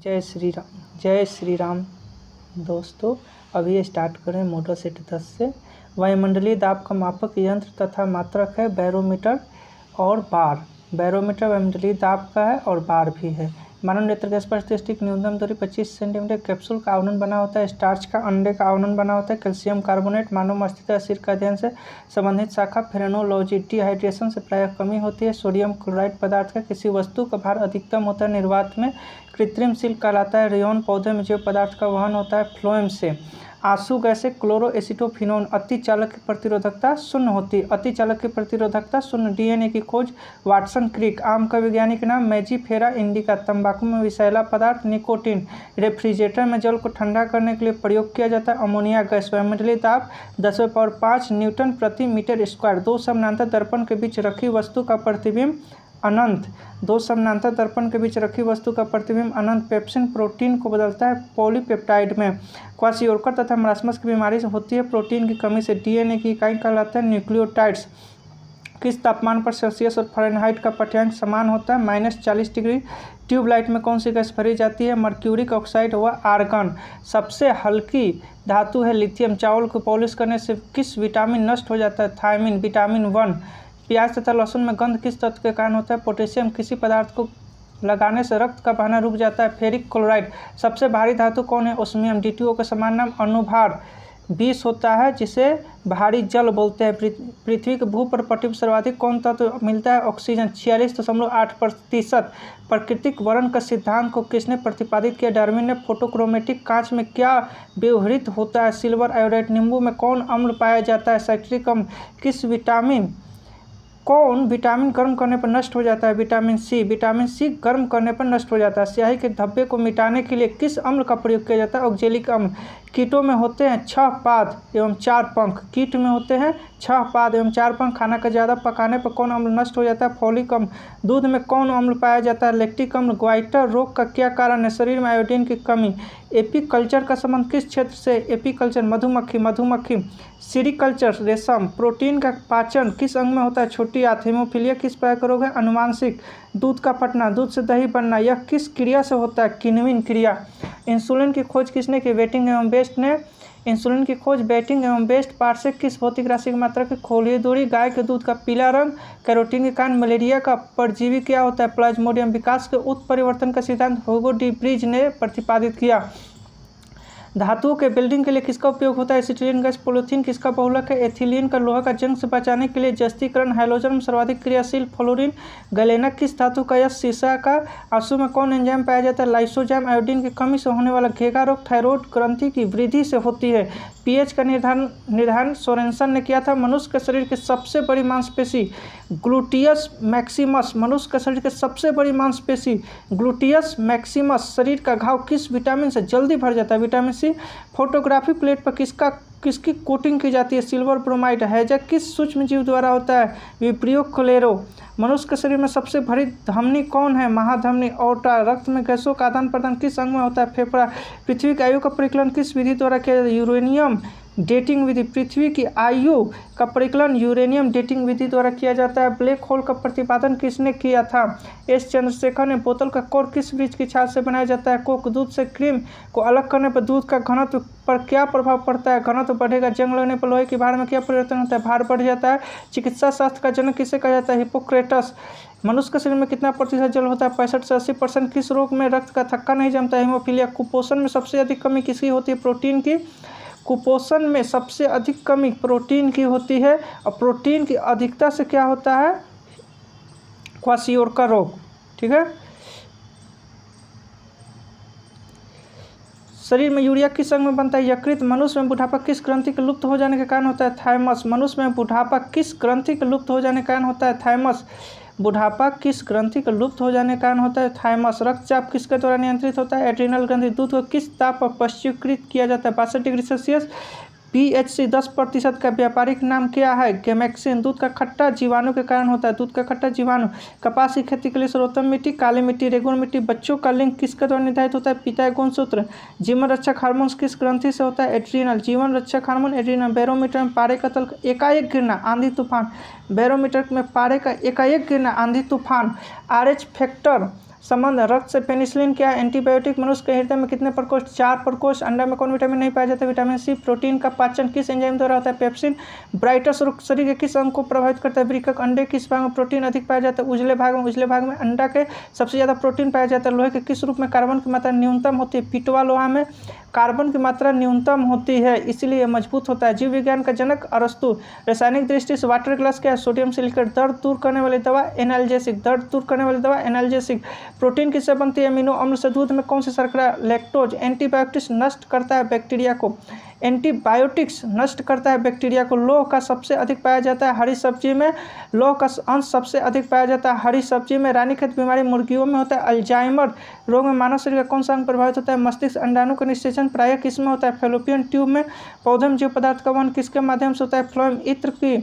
जय श्री राम दोस्तों। अभी स्टार्ट करें मोटर सेट 10 से। वायुमंडलीय दाब का मापक यंत्र तथा मात्रक है बैरोमीटर और बार। बैरोमीटर वायुमंडलीय दाब का है और बार भी है। मानव नेत्र के स्पर्श दृष्टि की न्यूनतम दूरी 25 सेंटीमीटर। कैप्सूल का आवरण बना होता है, स्टार्च का अंडे का आवरण बना होता है। कैल्शियम कार्बोनेट मानव मस्तिष्क सिर का अध्ययन से संबंधित शाखा। फ्रेनोलॉजी डिहाइड्रेशन से प्रायः कमी होती है। सोडियम क्लोराइड पदार्थ का किसी वस्तु का भार अधिकतम होता है निर्वात में कृत्रिम सिल्क कहलाता है। रेयन पौधे में जैव पदार्थ का वहन होता है। फ्लोएम से आंसू गैसे क्लोरोएसिटोफिनोन। अतिचालक की प्रतिरोधकता शून्य होती है। अतिचालक की प्रतिरोधकता शून्य। डीएनए की खोज वाटसन क्रिक। आम का वैज्ञानिक नाम मैजीफेरा इंडिका। तंबाकू में विषैला पदार्थ निकोटीन। रेफ्रिजरेटर में जल को ठंडा करने के लिए प्रयोग किया जाता है। Ammonia gas. वायुमंडलीय दाब 10⁵ न्यूटन प्रति मीटर स्क्वायर। दो समानांतर दर्पण के बीच रखी वस्तु का प्रतिबिंब अनंत। दो समानांतर दर्पण के बीच रखी वस्तु का प्रतिबिंब अनंत। पेप्सिन प्रोटीन को बदलता है पॉलीपेप्टाइड में। क्वाशियोरकर तथा मरासमस की बीमारी से होती है प्रोटीन की कमी से। डीएनए की इकाई कहलाता है न्यूक्लियोटाइड्स। किस तापमान पर सेल्सियस और फ़ारेनहाइट का पाठ्यांक समान होता है? -40 डिग्री। ट्यूबलाइट में कौन सी गैस भरी जाती है? मर्क्यूरिक ऑक्साइड व आर्गन। सबसे हल्की धातु है लिथियम। चावल को पॉलिश करने से किस विटामिन नष्ट हो जाता है? थायमिन। विटामिन 1। प्याज तथा लहसुन में गंध किस तत्व के कारण होता है? पोटेशियम। किसी पदार्थ को लगाने से रक्त का बहना रुक जाता है? Ferric chloride. सबसे भारी धातु कौन है? ओस्मियम। D2O का समान नाम अनुभार 20 होता है जिसे भारी जल बोलते हैं। पृथ्वी के भूपटल पर सर्वाधिक कौन तत्व मिलता है? ऑक्सीजन 46.8%। प्राकृतिक वर्ण का सिद्धांत को किसने प्रतिपादित किया? डार्विन ने। फोटोक्रोमेटिक कांच में क्या व्यवहृत होता है? Silver iodide. नींबू में कौन अम्ल पाया जाता है? साइट्रिक अम्ल। कौन विटामिन गर्म करने पर नष्ट हो जाता है? विटामिन सी। विटामिन सी गर्म करने पर नष्ट हो जाता है। स्याही के धब्बे को मिटाने के लिए किस अम्ल का प्रयोग किया जाता है? ऑक्जेलिक अम्ल। कीटों में होते हैं 6 पाद एवं 4 पंख। कीट में होते हैं 6 पाद एवं 4 पंख। खाना का ज़्यादा पकाने पर कौन अम्ल नष्ट हो जाता है? फॉलिक अम्ल। दूध में कौन अम्ल पाया जाता है? लैक्टिक अम्ल। ग्वाइटर रोग का क्या कारण है? शरीर में आयोडीन की कमी। एपीकल्चर का संबंध किस क्षेत्र से? एपीकल्चर मधुमक्खी। सीरीकल्चर रेशम। प्रोटीन का पाचन किस अंग में होता है? छोटी आंत। हेमोफीलिया किस प्रकार का रोग है? अनुवांशिक। दूध का फटना, दूध से दही बनना, यह किस क्रिया से होता है? किण्विन क्रिया। इंसुलिन की खोज किसने की? बेटिंग एवं बेस्ट ने। इंसुलिन की खोज बेटिंग एवं बेस्ट पार्सेक किस भौतिक राशि की मात्रा की खोलिए दूरी। गाय के दूध का पीला रंग कैरोटीन के कारण। मलेरिया का परजीवी क्या होता है? प्लाज्मोडियम। विकास के उत्परिवर्तन का सिद्धांत ह्यूगो डी ब्रिज ने प्रतिपादित किया। धातुओं के वेल्डिंग के लिए किसका उपयोग होता है? Acetylene gas. पॉलीथीन किसका बहुलक है? एथिलीन का। लोहा का जंग से बचाने के लिए जस्तीकरण। हैलोजन में सर्वाधिक क्रियाशील फ्लोरीन। गैलेनक किस धातु का? यह शीशा का। आंसू में कौन एंजाइम पाया जाता है? लाइसोजाइम। आयोडीन की कमी से होने वाला घेगा रोग थायराइड ग्रंथि की वृद्धि से होती है। पीएच का निर्धारण सोरेनसन ने किया था। मनुष्य के शरीर की सबसे बड़ी मांसपेशी ग्लूटियस मैक्सिमस। मनुष्य के शरीर की सबसे बड़ी मांसपेशी ग्लूटियस मैक्सिमस। शरीर का घाव किस विटामिन से जल्दी भर जाता है? विटामिन सी। फोटोग्राफी प्लेट पर किसकी कोटिंग की जाती है? Silver bromide. हैजा किस सूक्ष्म जीव द्वारा होता है? Vibrio Clairo. मनुष्य के शरीर में सबसे बड़ी धमनी कौन है? महाधमनी। ओर्टा। रक्त में गैसों का आदान प्रदान किस अंग में होता है? फेफड़ा। पृथ्वी की आयु का परिकलन किस विधि द्वारा किया जाता है? यूरेनियम डेटिंग विधि। पृथ्वी की आयु का परिकलन यूरेनियम डेटिंग विधि द्वारा किया जाता है। ब्लैक होल का प्रतिपादन किसने किया था? एस चंद्रशेखर ने। बोतल का कोर किस वृक्ष की छाल से बनाया जाता है? कोक। दूध से क्रीम को अलग करने पर दूध का घनत्व पर क्या प्रभाव पड़ता है? घनत्व बढ़ेगा। जंग लगने पर लोहे की भार में क्या परिवर्तन होता है? भार बढ़ जाता है। चिकित्सा शास्त्र का जनक किसे कहा जाता है? हिप्पोक्रेटस। मनुष्य के शरीर में कितना प्रतिशत जल होता है? 65 से 80%। किस रोग में रक्त का थक्का नहीं जमता है? हेमोफीलिया। कुपोषण में सबसे अधिक कमी किसकी होती है? प्रोटीन की। कुपोषण में सबसे अधिक कमी प्रोटीन की होती है और प्रोटीन की अधिकता से क्या होता है? क्वाशियोरकर रोग। ठीक है। शरीर में यूरिया किस अंग में बनता है? यकृत। मनुष्य में बुढ़ापा किस ग्रंथि के लुप्त हो जाने के कारण होता है? थाइमस। मनुष्य में बुढ़ापा किस ग्रंथि के लुप्त हो जाने के कारण होता है? थाइमस। बुढ़ापा किस ग्रंथि के लुप्त हो जाने के कारण होता है? थाइमस। रक्तचाप किसके द्वारा नियंत्रित होता है? एड्रिनल ग्रंथि। दूध को किस ताप पर पश्चीकृत किया जाता है? 62 डिग्री सेल्सियस। पीएचसी 10% का व्यापारिक नाम क्या है? गेमेक्सिन। दूध का खट्टा जीवाणु के कारण होता है? दूध का खट्टा जीवाणु। कपास की खेती के लिए सर्वोत्तम मिट्टी? काली मिट्टी। रेगुन मिट्टी। बच्चों का लिंग किसके द्वारा निर्धारित होता है? पिता गुणसूत्र। जीवन रक्षक हार्मोन किस ग्रंथि से होता है? एड्रिनल। जीवन रक्षक हार्मोन एड्रिनल। बैरोमीटर में पारे का तल एकाएक गिरना, आंधी तूफान। बैरोमीटर में पारे का एकाएक गिरना, आंधी तूफान। RH फैक्टर संबंध रक्त से पेनिसिलिन क्या एंटीबायोटिक। मनुष्य के हृदय में कितने प्रकोष्ठ, 4 प्रकोष्ठ। अंडा में कौन विटामिन नहीं पाया जाता है, विटामिन सी। प्रोटीन का पाचन किस एंजाइम द्वारा होता है, पेप्सिन। ब्राइटस शरीर के किस अंग को प्रभावित करता है, वृक्क। अंडे किस भाग में प्रोटीन अधिक पाया जाता है, उजले भाग में। उजले भाग में अंडा के सबसे ज़्यादा प्रोटीन पाया जाता है। लोहे के किस रूप में कार्बन की मात्रा न्यूनतम होती है, पिटवा लोहा में कार्बन की मात्रा न्यूनतम होती है, इसीलिए मजबूत होता है। जीव विज्ञान का जनक अरस्तु। रासायनिक दृष्टि से वाटर ग्लास क्या है, सोडियम सिलिकेट। दर्द दूर करने वाली दवा एनाल्जेसिक। दर्द दूर करने वाली दवा एनाल्जेसिक। प्रोटीन किससे बनती है, अमीनो अम्ल से। दूध में कौन सी शर्करा, लैक्टोज। एंटीबायोटिक्स नष्ट करता है बैक्टीरिया को। एंटीबायोटिक्स नष्ट करता है बैक्टीरिया को। लौह का सबसे अधिक पाया जाता है हरी सब्जी में। लौह का अंश सबसे अधिक पाया जाता है हरी सब्जी में। रानीखेत बीमारी मुर्गियों में होता है। अल्जाइमर रोग में मानव शरीर का कौन सा अंग प्रभावित होता है, मस्तिष्क। अंडाणु का निषेचन प्रायः किसमें होता है, फैलोपियन ट्यूब में। पौधे में जीव पदार्थ का वहन किसके माध्यम से होता है, फ्लोएम। इत्र की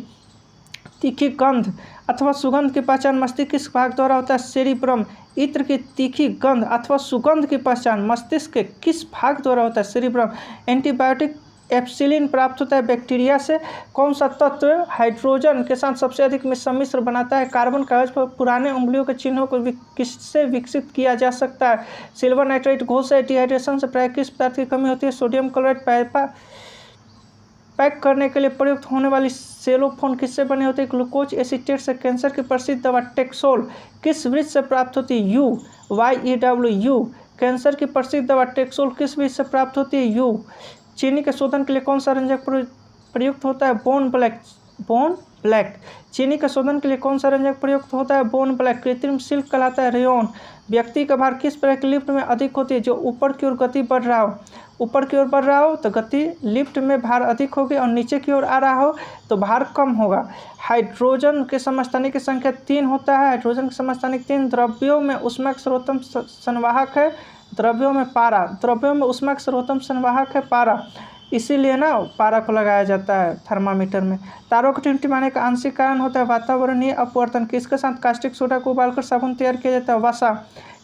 तीखी गंध अथवा सुगंध की पहचान मस्तिष्क किस भाग द्वारा होता है, सेरिब्रम। इत्र की तीखी गंध अथवा सुगंध की पहचान मस्तिष्क के किस भाग द्वारा होता है, सेरिब्रम। एंटीबायोटिक एप्सिलिन प्राप्त होता है बैक्टीरिया से। कौन सा तत्व हाइड्रोजन के साथ सबसे अधिक सम्मिश्र बनाता है, कार्बन। कागज पर पुराने उंगलियों के चिन्हों को किससे विकसित किया जा सकता है, सिल्वर नाइट्राइट। घोल से डिहाइड्रेशन से प्रायः किस पदार्थ की कमी होती है, सोडियम क्लोराइड। पैक करने के लिए प्रयुक्त होने वाली सेलोफोन किससे बने होते हैं, ग्लूकोज एसीटेट से। कैंसर की प्रसिद्ध दवा टेक्सोल किस वृक्ष से प्राप्त होती है, YEW। कैंसर की प्रसिद्ध दवा टेक्सोल किस वृक्ष से प्राप्त होती है, यू। चीनी के शोधन के लिए कौन सा रंजक प्रयुक्त होता है, बोन ब्लैक। चीनी के शोधन के लिए कौन सा रंजक प्रयुक्त होता है, बोन ब्लैक। कृत्रिम सिल्क कहलाता है रेयन। व्यक्ति का भार किस प्रकार की लिफ्ट में अधिक होती है, जो ऊपर की ओर गति बढ़ रहा हो। ऊपर की ओर बढ़ रहा हो तो गति लिफ्ट में भार अधिक होगी, और नीचे की ओर आ रहा हो तो भार कम होगा। हाइड्रोजन के समस्थानिक की संख्या 3 होता है। हाइड्रोजन के समस्थानिक 3। द्रव्यों में ऊष्मा का सर्वोत्तम संवाहक है, द्रव्यों में पारा। द्रव्यों में ऊष्मा का सर्वोत्तम संवाहक है पारा, इसीलिए ना पारा को लगाया जाता है थर्मामीटर में। तारों की टिमटिमाने का आंशिक कारण होता है वातावरणीय अपवर्तन। किसके साथ कास्टिक सोडा को उबालकर साबुन तैयार किया जाता है, वसा।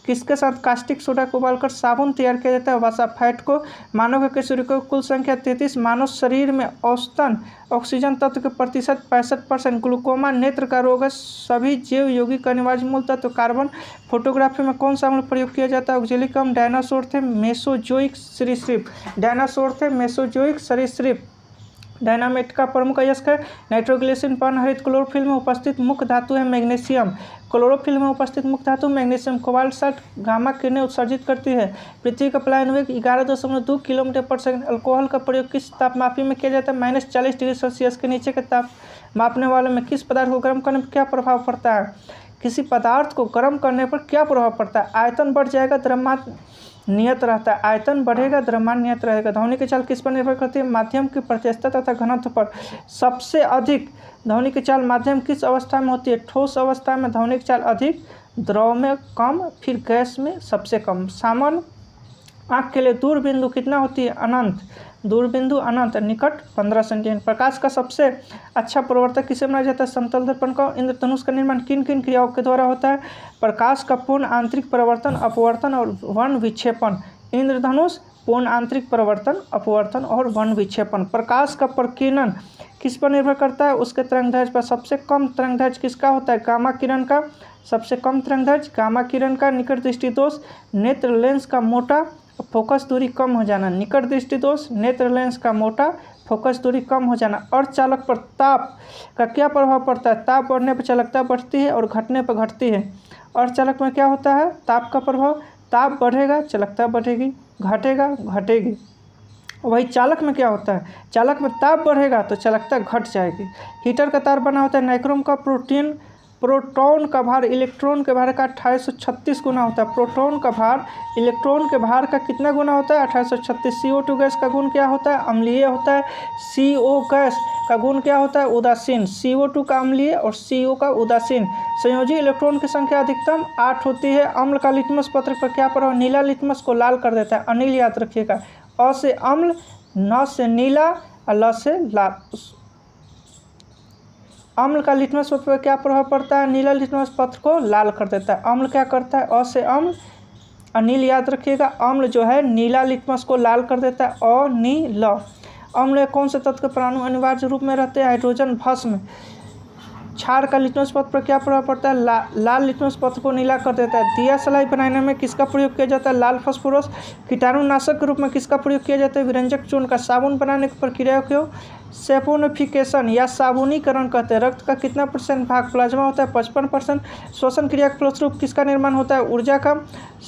किसके साथ कास्टिक सोडा को उबालकर साबुन तैयार किया जाता है, वसा। फैट को। मानव के शरीर को कुल संख्या 33। मानव शरीर में औसतन ऑक्सीजन तत्व के प्रतिशत 65%। ग्लूकोमा नेत्र का रोग है। सभी जैव यौगिक का अनिवार्य मूल तत्व कार्बन। फोटोग्राफी में कौन सा अम्ल प्रयोग किया जाता है, ऑक्जेलिक अम्ल। डायनासोर थे मेसोजोइक सरीसृप। डायनासोर थे मेसोजोइक सरीसृप। डायनामेट का प्रमुख अयस्क है नाइट्रोग्लिसरीन। पर्णहरित क्लोरोफिल में उपस्थित मुख्य धातु है मैग्नीशियम। क्लोरोफिल में उपस्थित मुख्य धातु मैग्नीशियम। कोबाल्ट 60 गामा किरणें उत्सर्जित करती है। पृथ्वी का पलायन वेग 11.2 किलोमीटर पर सेकंड। अल्कोहल का प्रयोग किस तापमापी में किया जाता है, -40 डिग्री सेल्सियस के नीचे के ताप मापने वाले में। किस पदार्थ को गर्म करने पर क्या प्रभाव पड़ता है, किसी पदार्थ को गर्म करने पर क्या प्रभाव पड़ता है, आयतन बढ़ जाएगा, द्रव्यमान नियत रहता है। आयतन बढ़ेगा, द्रव्यमान नियत रहेगा। ध्वनि की चाल किस पर निर्भर करती है, माध्यम की प्रत्यक्षता तथा घनत्व पर। सबसे अधिक ध्वनि की चाल माध्यम किस अवस्था में होती है, ठोस अवस्था में ध्वनि की चाल अधिक, द्रव में कम, फिर गैस में सबसे कम। सामान्य आँख के लिए दूर बिंदु कितना होती है, अनंत। दूर बिंदु अनंत, निकट 15 सेंटीमीटर। प्रकाश का सबसे अच्छा प्रवर्तक किसे माना जाता है, समतल दर्पण का। इंद्रधनुष का निर्माण किन किन क्रियाओं के द्वारा होता है, प्रकाश का पूर्ण आंतरिक परिवर्तन, अपवर्तन और वर्ण विक्षेपण। इंद्रधनुष पूर्ण आंतरिक परिवर्तन, अपवर्तन और वर्ण विक्षेपण। प्रकाश का प्रकीर्णन किस पर निर्भर करता है, उसके तरंगदैर्घ्य पर। सबसे कम तरंगदैर्घ्य किसका होता है, गामा किरण का। सबसे कम तरंगदैर्घ्य गामा किरण का। निकट दृष्टि दोष, नेत्र लेंस का मोटा, फोकस दूरी कम हो जाना। निकट दृष्टि दोष, नेत्र लेंस का मोटा, फोकस दूरी कम हो जाना। अर्धचालक पर ताप का क्या प्रभाव पड़ता है, ताप बढ़ने पर चालकता बढ़ती है और घटने पर घटती है। अर्धचालक में क्या होता है, ताप का प्रभाव, ताप बढ़ेगा चालकता बढ़ेगी, घटेगा घटेगी। वही चालक में क्या होता है, चालक में ताप बढ़ेगा तो चालकता घट जाएगी। हीटर का तार बना होता है नाइक्रोम का। प्रोटॉन का भार इलेक्ट्रॉन के भार का 2836 गुना होता है। प्रोटॉन का भार इलेक्ट्रॉन के भार का कितना गुना होता है, 2836। CO2 गैस का गुण क्या होता है, अम्लीय होता है। CO गैस का गुण क्या होता है, उदासीन। CO2 का अम्लीय और CO का उदासीन। संयोजी इलेक्ट्रॉन की संख्या अधिकतम 8 होती है। अम्ल का लिटमस पत्र पर क्या प्रभाव, नीला लिटमस को लाल कर देता है। अनिल याद रखिएगा, अ से अम्ल, न से नीला और ल से लाल। अम्ल का लिटमस पत्र पर क्या प्रभाव पड़ता है, नीला लिटमस पत्र को लाल कर देता है। अम्ल क्या करता है, अ से अम्ल, अनिल याद रखिएगा। अम्ल जो है नीला लिटमस को लाल कर देता है, अनिल। अम्ल कौन से तत्व के परमाणु अनिवार्य रूप में रहते हैं, हाइड्रोजन भस्म। क्षार का लिटमस पत्र पर क्या प्रभाव पड़ता है? लाल लिटमस पत्र को नीला कर देता है। दिया सलाई बनाने में किसका प्रयोग किया जाता है? लाल फास्फोरस। कीटाणुनाशक के रूप में किसका प्रयोग किया जाता है? विरंजक चूर्ण का। साबुन बनाने की प्रक्रिया को सैपोनिफिकेशन या साबुनीकरण कहते हैं। रक्त का कितना % भाग प्लाज्मा होता है? 55%। श्वसन क्रिया के फलस्वरूप किसका निर्माण होता है? ऊर्जा का।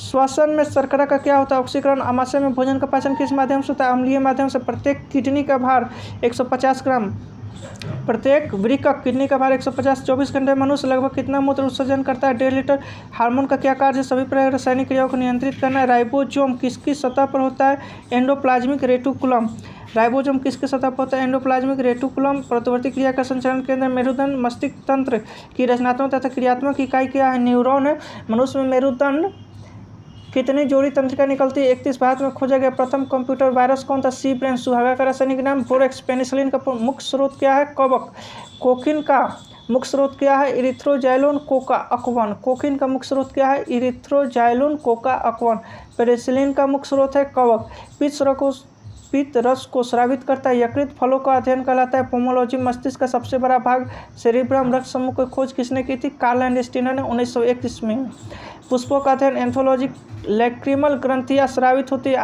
श्वसन में शर्करा का क्या होता है? ऑक्सीकरण। आमाशय में भोजन का पाचन किस माध्यम से होता है? अम्लीय माध्यम से। प्रत्येक किडनी का भार 150 ग्राम। प्रत्येक वृक्क किडनी का भार 150। 24 घंटे मनुष्य लगभग कितना मूत्र उत्सर्जन करता है? 1.5 लीटर। हार्मोन का क्या कार्य है? सभी प्रकार रासायनिक क्रियाओं को नियंत्रित करना है। राइबोसोम किसकी सतह पर होता है? Endoplasmic reticulum. राइबोसोम किसके सतह पर होता है? Endoplasmic reticulum. प्रतिवर्ती क्रिया का संचालन केंद्र मेरुदंड। मस्तिष्क तंत्र की रचनात्मक तथा क्रियात्मक इकाई क्या है? न्यूरॉन है। मनुष्य में मेरुदंड कितनी जोड़ी तंत्रिका निकलती है? 31। भारत में खोजा गया प्रथम कंप्यूटर वायरस कौन था? सी ब्रेन। सुहागा का रासायनिक नाम? बोरेक्स। पेनिसिलिन का मुख्य स्रोत क्या है? कवक। कोकीन का मुख्य स्रोत क्या है? इरिथ्रोजाइलोन कोका अक्वन। कोकीन का मुख्य स्रोत क्या है? इरिथ्रोजाइलोन कोका अक्वन। पेनिसिलिन का मुख्य स्रोत है कवक। पित्त रस को स्रावित करता है। यकृत फलों का अध्ययन कहलाता है पोमोलॉजी। मस्तिष्क का सबसे बड़ा भाग सेरिब्रम। रक्त समूह की खोज किसने की थी? कार्ल एंड स्टीनर ने 1901 ईस्वी में। पुष्पों का अध्ययन एंथोलॉजी। लैक्रिमल ग्रंथियां स्रावित होती है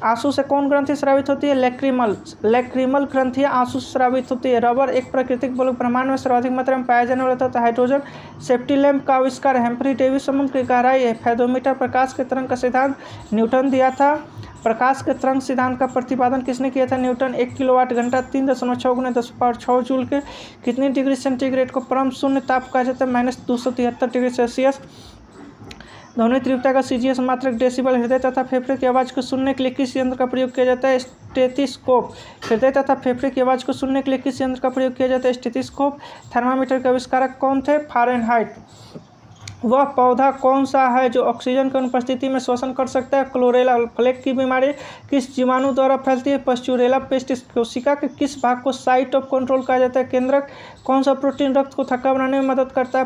आंसू से कौन ग्रंथि स्रावित होती है? लैक्रिमल ग्रंथियां आंसू से स्रावित होती है। रबर एक प्राकृतिक बलक ब्रह्मांड में सर्वाधिक मात्रा में पाया जाने वाला तत्व हाइड्रोजन। सेफ्टी लैंप का आविष्कार हेम्फ्री डेविस। समुद्र की गहराई फेथोमीटर। प्रकाश के तरंग का सिद्धांत न्यूटन दिया था। प्रकाश के तरंग सिद्धांत का प्रतिपादन किसने किया था? न्यूटन। 1 किलोवाट घंटा 3.6 × 10⁻6 जूल के कितनी डिग्री सेंटीग्रेड को परम शून्य ताप कहा जाता है? -273 डिग्री सेल्सियस। ध्वनि तीव्रता का सीजीएस मात्रक डेसिबल। हृदय तथा फेफड़े की आवाज़ को सुनने के लिए किस यंत्र का प्रयोग किया जाता है? स्टेथिस्कोप। हृदय तथा फेफड़े की आवाज़ को सुनने के लिए किस यंत्र का प्रयोग किया जाता है? स्टेथिस्कोप। थर्मामीटर के आविष्कारक कौन थे? फारेनहाइट। वह पौधा कौन सा है जो ऑक्सीजन की अनुपस्थिति में श्वसन कर सकता है? क्लोरेला। फ्लेक की बीमारी किस जीवाणु द्वारा फैलती है? पस्चुरेला पेस्टिस। कोशिका के किस भाग को साइट ऑफ कंट्रोल कहा जाता है? केंद्रक। कौन सा प्रोटीन रक्त को थक्का बनाने में मदद करता है?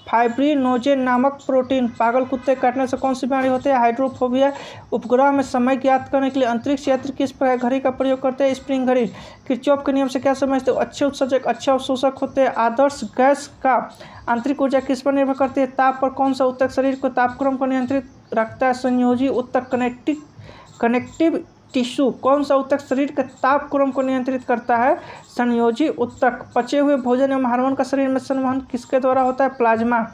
फाइब्रिनोजेन नामक प्रोटीन। पागल कुत्ते काटने से कौन सी बीमारी होती है? हाइड्रोफोबिया। उपग्रह में समय ज्ञात करने के लिए अंतरिक्ष यात्री किस प्रकार घड़ी का प्रयोग करते हैं? स्प्रिंग घड़ी। किरचॉफ के नियम से क्या समझते हो? अच्छे उत्सर्जक अच्छे अवशोषक होते हैं। आदर्श गैस का आंतरिक ऊर्जा किस पर निर्भर करती है? ताप पर। कौन सा ऊतक शरीर को तापक्रम को नियंत्रित रखता है? संयोजी ऊतक। Connective tissue. कौन सा ऊतक शरीर के तापक्रम को नियंत्रित करता है? संयोजी ऊतक। पचे हुए भोजन एवं हार्मोन का शरीर में संवहन किसके द्वारा होता है? प्लाज्मा।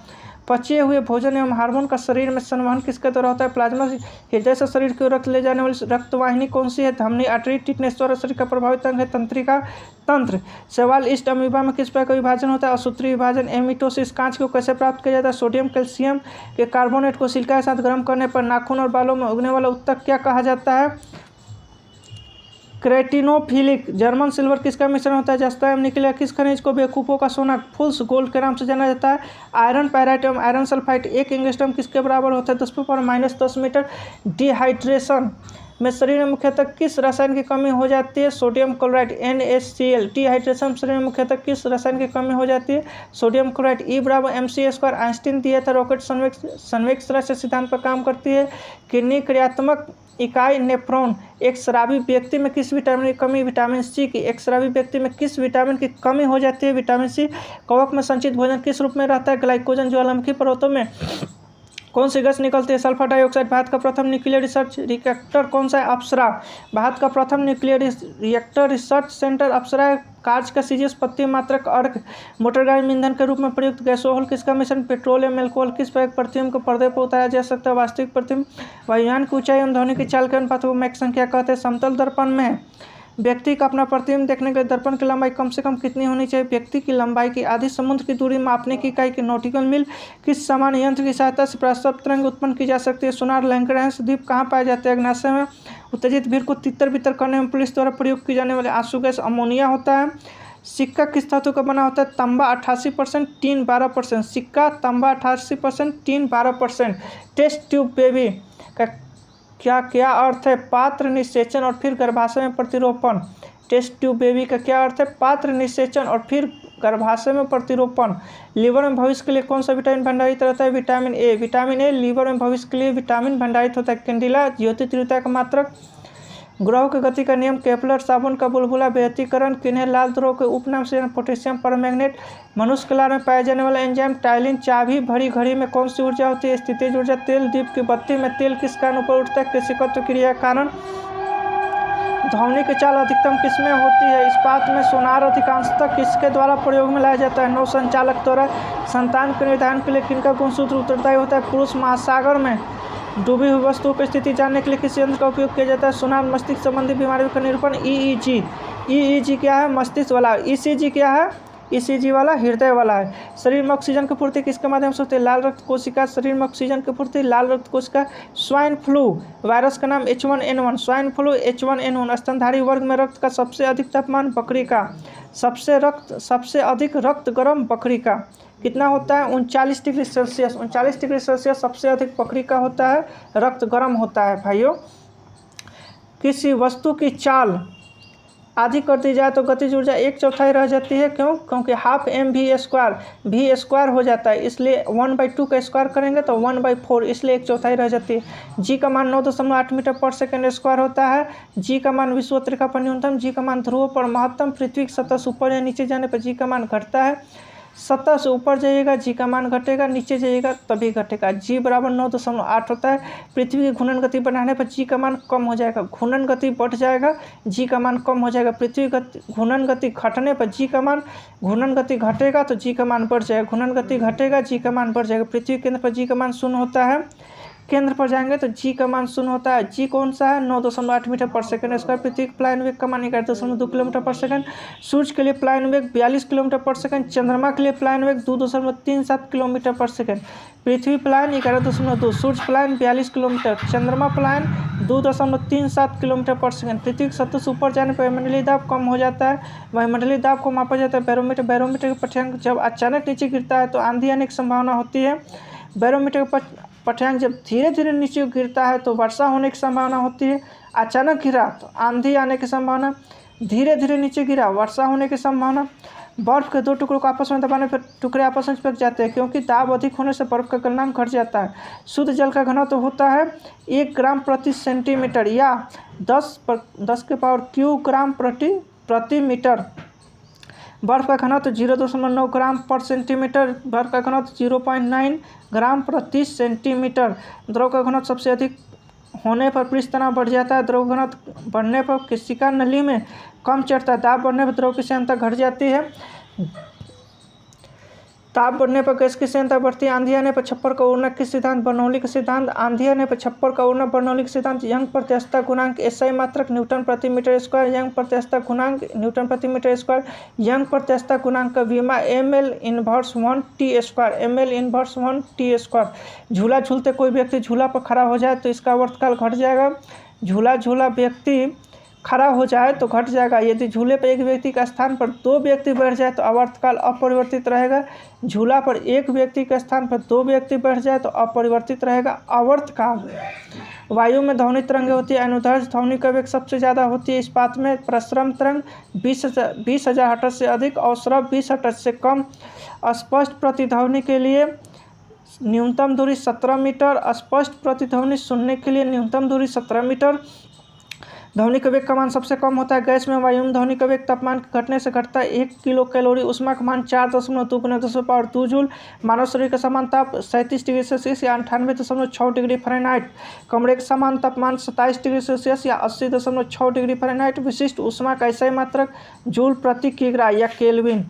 पचे हुए भोजन एवं हार्मोन का शरीर में संवहन किसके द्वारा होता है? प्लाज्मा। हृदय से शरीर की ओर रक्त ले जाने वाली रक्तवाहिनी कौन सी है? धमनी। आर्टरी। टिटनेस द्वारा शरीर का प्रभावित अंग है तंत्रिका तंत्र। सवाल ईस्ट अमीबा में किस प्रकार का विभाजन होता है? असूत्री विभाजन। एमिटोसिस। कांच को कैसे प्राप्त किया जाता है? सोडियम कैल्शियम के कार्बोनेट को सिलिका के साथ गर्म करने पर नाखून और बालों में उगने वाला ऊतक क्या कहा जाता है? क्रेटिनोफिलिक। जर्मन सिल्वर किसका मिश्रण होता है? जस्ता एवं निकल। किस खनिज को बेवकूफ़ों का सोना फुल्स गोल्ड के नाम से जाना जाता है? आयरन पैराइट एवं आयरन सल्फाइड। 1 एंगस्ट्रॉम किसके बराबर होता है? 10⁻⁻10 मीटर। डिहाइड्रेशन में शरीर में मुख्यतः किस रसायन की कमी हो जाती है? Sodium chloride NaCl। डिहाइड्रेशन शरीर में मुख्यतः किस रसायन की कमी हो जाती है? Sodium chloride. E = mc²। Einstein दिया था रॉकेट संवेग तरह से सिद्धांत पर काम करती है। किडनी क्रियात्मक इकाई नेफ्रॉन। एक शराबी व्यक्ति में किस विटामिन की कमी? विटामिन सी की। एक शराबी व्यक्ति में किस विटामिन की कमी हो जाती है? Vitamin C. कवक में संचित भोजन किस रूप में रहता है? ग्लाइकोजन। ज्वालामुखी पर्वतों में कौन सी गैस निकलती है? Sulphur dioxide. भारत का प्रथम न्यूक्लियर रिसर्च रिएक्टर कौन सा है? अप्सरा। भारत का प्रथम न्यूक्लियर रिएक्टर रिसर्च सेंटर अप्सरा है। कांच का सीजीएस पत्ती मात्रक अर्क। मोटरगाड़ी में ईंधन के रूप में प्रयुक्त गैसोहल किसका मिश्रण? Petroleum alcohol. किस प्रकार प्रतिबिंब को पर्दे पर उतारा जा सकता है? वास्तविक प्रतिबिंब। वायुयान की ऊंचाई एवं ध्वनि की चाल के अनुपात को मैक संख्या कहते हैं। समतल दर्पण में व्यक्ति का अपना प्रतिबिंब देखने के लिए दर्पण की लंबाई कम से कम कितनी होनी चाहिए? व्यक्ति की लंबाई की आधी। समुद्र की दूरी मापने की इकाई की नॉटिकल मील। किस सामान्य यंत्र की सहायता से प्रस्ताव तरंग उत्पन्न की जा सकती है? सोनार। लैंग्रैंज द्वीप कहाँ पाए जाते हैं? अग्न्याशय में। उत्तेजित भीड़ को तितर बितर करने में पुलिस द्वारा प्रयोग की जाने वाले आंसू गैस अमोनिया होता है। सिक्का किस धातु का बना होता है? तांबा 88%, टीन 12%। सिक्का, तांबा 88%, टीन 12%। टेस्ट ट्यूब बेबी का क्या अर्थ है? पात्र निषेचन और फिर गर्भाशय में प्रतिरोपण। टेस्ट ट्यूब बेबी का क्या अर्थ है? पात्र निषेचन और फिर गर्भाशय में प्रतिरोपण। लीवर में भविष्य के लिए कौन सा विटामिन भंडारित रहता है? Vitamin A. लीवर में भविष्य के लिए विटामिन भंडारित होता है। कैंडिला ज्योति तीव्रता का मात्रक। ग्रहों की गति का नियम, केपलर साबुन का बुलबुला, व्यतिकरण, किन्हें लाल द्रव के उपनाम से, पोटेशियम परमैंगनेट, मनुष्य के लार में पाया जाने वाला एंजाइम, टाइलिन, चाबी, भरी घड़ी में कौन सी ऊर्जा होती है, स्थितिज ऊर्जा, तेल, दीप की बत्ती में तेल किस कारण ऊपर उठता है, केशिकत्व क्रिया के कारण, ध्वनि की चाल अधिकतम किसमें होती है, इस्पात में, सोनार अधिकांशतः किसके द्वारा प्रयोग में लाया जाता है, नौ संचालक द्वारा, संतान के निर्धारण के लिए किनका गुणसूत्र उत्तरदायी होता है, पुरुष, महासागर में डूबी हुई वस्तुओं की स्थिति जानने के लिए किस यंत्र का उपयोग किया जाता है, सोनार, मस्तिष्क संबंधी बीमारियों का निरूपण, ईईजी। ईईजी क्या है, मस्तिष्क वाला, ईसीजी क्या है, ईसीजी वाला हृदय वाला है। शरीर में ऑक्सीजन की पूर्ति किसके माध्यम से होती है, लाल रक्त कोशिका, शरीर में ऑक्सीजन की पूर्ति लाल रक्त कोशिका। स्वाइन फ्लू वायरस का नाम H1N1, स्वाइन फ्लू H1N1। स्तनधारी वर्ग में रक्त का सबसे अधिक तापमान बकरी का, सबसे अधिक रक्त गर्म बकरी का कितना होता है, 39 डिग्री सेल्सियस। 39 डिग्री सेल्सियस सबसे अधिक बकरी का होता है, रक्त गर्म होता है भाइयों। किसी वस्तु की चाल आधी कर दी जाए तो गतिज ऊर्जा 1/4 रह जाती है, क्यों, क्योंकि हाफ mv², v² हो जाता है, इसलिए 1/2 का स्क्वायर करेंगे तो 1/4, इसलिए 1/4 रह जाती है। जी का मान 9.8 मीटर पर सेकेंड स्क्वायर होता है। जी का मान विषुवत रेखा पर न्यूनतम, जी का मान ध्रुवों पर महत्तम, पृथ्वी की सतह से ऊपर या नीचे जाने पर जी का मान घटता है, सतह से ऊपर जाइएगा जी का मान घटेगा, नीचे जाइएगा तभी घटेगा। जी बराबर 9.8 होता है। पृथ्वी की घूर्णन गति बढ़ाने पर जी का मान कम हो जाएगा, घूर्णन गति बढ़ जाएगा, जी का मान कम हो जाएगा। पृथ्वी घूर्णन गति घटने पर जी का मान, घूर्णन गति घटेगा तो जी का मान बढ़ जाएगा, घूर्णन गति घटेगा जी का मान बढ़ जाएगा। पृथ्वी केंद्र पर जी का मान 0 होता है, केंद्र पर जाएंगे तो जी का मान 0 होता है। जी कौन सा है, 9.8 मीटर पर सेकंड स्क्वायर। पृथ्वी के प्लायन वेग का मान 11.2 किलोमीटर पर सेकंड। सूर्य के लिए प्लायन वेग 42 किलोमीटर पर सेकंड। चंद्रमा के लिए प्लायन वेग 2.37 किलोमीटर पर सेकंड। पृथ्वी प्लायन 11.2, सूर्य प्लायन 42 किलोमीटर, चंद्रमा प्लायन 2.37 किलोमीटर पर सेकंड। पृथ्वी की सतह से ऊपर जाने पर वायुमंडलीय दाब कम हो जाता है। वायुमंडलीय दाब को मापा जाता है बैरोमीटर। बैरोमीटर का पाठ्यांक जब अचानक नीचे गिरता है तो आंधी आने की संभावना होती है। बैरोमीटर का पाठ्यांक जब धीरे धीरे नीचे गिरता है तो वर्षा होने की संभावना होती है। अचानक गिरा तो आंधी आने की संभावना, धीरे धीरे नीचे गिरा वर्षा होने की संभावना। बर्फ के 2 टुकड़ों को आपस में दबाने पर टुकड़े आपस में चिपक जाते हैं, क्योंकि दाब अधिक होने से बर्फ का गलनांक घट जाता है। शुद्ध जल का घनत्व होता है 1 ग्राम प्रति सेंटीमीटर या 10⁻³ ग्राम प्रति मीटर। बर्फ का घनत्व 0.9 ग्राम पर सेंटीमीटर, बर्फ का घनत्व 0.9 ग्राम प्रति सेंटीमीटर। द्रव का घनत्व सबसे अधिक होने पर पृष्ठ तनाव बढ़ जाता है। द्रव घनत्व बढ़ने पर केशिका नली में कम चढ़ता है। दाब बढ़ने पर द्रव की श्यानता घट जाती है। ताप बढ़ने पर गैस की श्यानता बढ़ती है। आंधी आने पर छप्पर का उड़ना किस सिद्धांत, बर्नौली का सिद्धांत। आंधी आने पर छप्पर का उड़ना बर्नौली का सिद्धांत। यंग प्रत्यास्थता गुणांक SI मात्रक न्यूटन प्रति मीटर स्क्वायर। यंग प्रत्यास्थता गुणांक न्यूटन प्रति मीटर स्क्वायर। यंग प्रत्यास्थता गुणांक का विमा ml inverse 1t², ml inverse 1t²। झूला झूलते कोई व्यक्ति झूला पर खड़ा हो जाए तो इसका आवर्तकाल घट जाएगा। झूला व्यक्ति खड़ा हो जाए तो घट जाएगा। यदि झूले पर एक व्यक्ति का स्थान पर 2 व्यक्ति बैठ जाए तो आवर्तकाल अपरिवर्तित रहेगा। झूला पर एक व्यक्ति के स्थान पर 2 व्यक्ति बैठ जाए तो अपरिवर्तित रहेगा आवर्तकाल। वायु में ध्वनि तरंगें होती है। अनुदैर्ध्य ध्वनि का वेग सबसे ज़्यादा होती है। इस्पात में प्रसरण तरंग 20,000 हर्ट्ज से अधिक और श्रव्य 20 हर्ट्ज से कम। स्पष्ट प्रतिध्वनि के लिए न्यूनतम दूरी 17 मीटर। स्पष्ट प्रतिध्वनि सुनने के लिए न्यूनतम दूरी 17 मीटर। ध्वनि का वेग का मान सबसे कम होता है गैस में। वायु में ध्वनि का वेग तापमान घटने से घटता है 1 किलो कैलोरी। ऊष्मा का मान 4.2 × 10⁻² जूल। मानव शरीर का समान ताप 37 डिग्री सेल्सियस या 98.6 डिग्री फ़ारेनहाइट। कमरे का समान तापमान 27 डिग्री सेल्सियस या 80.6 डिग्री फ़ारेनहाइट। विशिष्ट ऊष्मा का SI मात्रक जूल प्रति किग्रा या केल्विन।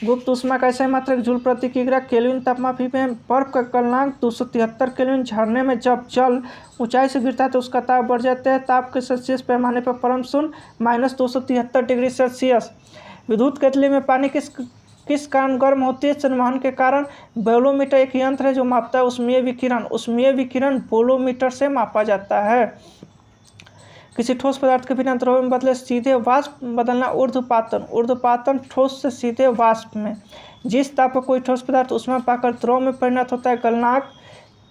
गुप्त ऊष्मा का SI मात्रक जूल प्रति किग्रा केल्विन। तापमापी में बर्फ का गलनांक 273 केल्विन। झरने में जब जल ऊंचाई से गिरता है तो उसका ताप बढ़ जाता है। ताप के सेल्सियस पैमाने पर परम शून्य -273 डिग्री सेल्सियस। विद्युत केतली में पानी किस कारण गर्म होती है, संवहन के कारण। बोलोमीटर एक यंत्र है जो मापता है ऊष्मीय विकिरण। ऊष्मीय विकिरण बोलोमीटर से मापा जाता है। किसी ठोस पदार्थ के बिना द्रव में बदले सीधे वाष्प बदलना ऊर्ध्वपातन। ऊर्ध्वपातन ठोस से सीधे वाष्प में। जिस ताप पर कोई ठोस पदार्थ ऊष्मा पाकर द्रव में परिणत होता है गलनांक।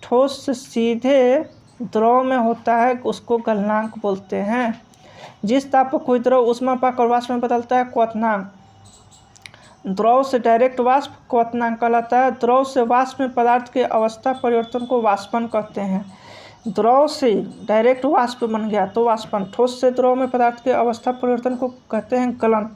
ठोस से सीधे द्रव में होता है उसको गलनांक बोलते हैं। जिस ताप पर कोई द्रव ऊष्मा पाकर वाष्प में बदलता है क्वथनांक। द्रव से डायरेक्ट वाष्प क्वथनांक कहलाता है। द्रव से वाष्प में पदार्थ के अवस्था परिवर्तन को वाष्पन कहते हैं। द्रव से डायरेक्ट वाष्प बन गया तो वाष्पन। ठोस से द्रव में पदार्थ के अवस्था परिवर्तन को कहते हैं गलन।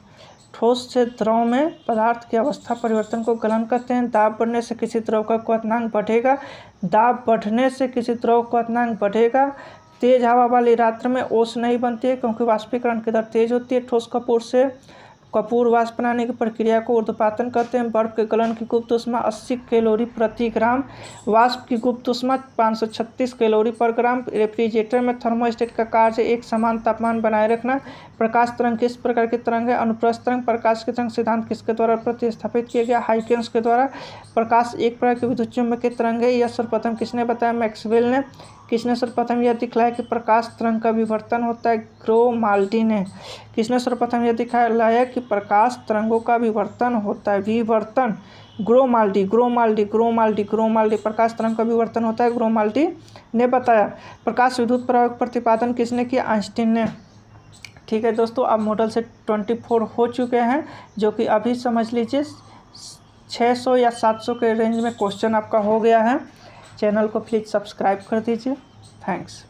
ठोस से द्रव में पदार्थ की अवस्था परिवर्तन को गलन कहते हैं। दाब बढ़ने से किसी द्रव का क्वथनांक बढ़ेगा। दाब बढ़ने से किसी द्रव का क्वथनांक बढ़ेगा। तेज हवा वाली रात्र में ओस नहीं बनती है क्योंकि वाष्पीकरण की दर तेज होती है। ठोस कपूर से कपूर वाष्प बनाने की प्रक्रिया को ऊर्ध्वपातन कहते हैं। बर्फ के गलन की गुप्त ऊष्मा 80 कैलोरी प्रति ग्राम। वाष्प की गुप्त ऊष्मा 536 कैलोरी पर ग्राम। रेफ्रिजरेटर में थर्मोस्टेट का कार्य एक समान तापमान बनाए रखना। प्रकाश तरंग किस प्रकार की तरंग है? अनुप्रस्थ तरंग। प्रकाश की तरंग सिद्धांत किसके द्वारा प्रतिस्थापित किया गया? हाइकेंस के द्वारा। प्रकाश एक प्रकार की विद्युत चुम्बकीय तरंग है। यह सर्वप्रथम किसने बताया? मैक्सवेल ने। किसने सर्वप्रथम यह दिखलाया कि प्रकाश तरंग का विवर्तन होता है? ग्रोमाल्डी ने। किसने सर्वप्रथम यह दिखलाया कि प्रकाश तरंगों का विवर्तन होता है? विवर्तन। ग्रोमाल्डी ग्रोमाल्डी ग्रोमाल्डी ग्रोमाल्डी। प्रकाश तरंग का विवर्तन होता है, ग्रोमाल्डी ने बताया। प्रकाश विद्युत प्रवाह का प्रतिपादन किसने किया? आइंस्टीन ने। ठीक है दोस्तों, अब मॉडल सेट 24 हो चुके हैं, जो कि अभी समझ लीजिए 600 या 700 के रेंज में क्वेश्चन आपका हो गया है। चैनल को प्लीज़ सब्सक्राइब कर दीजिए। थैंक्स।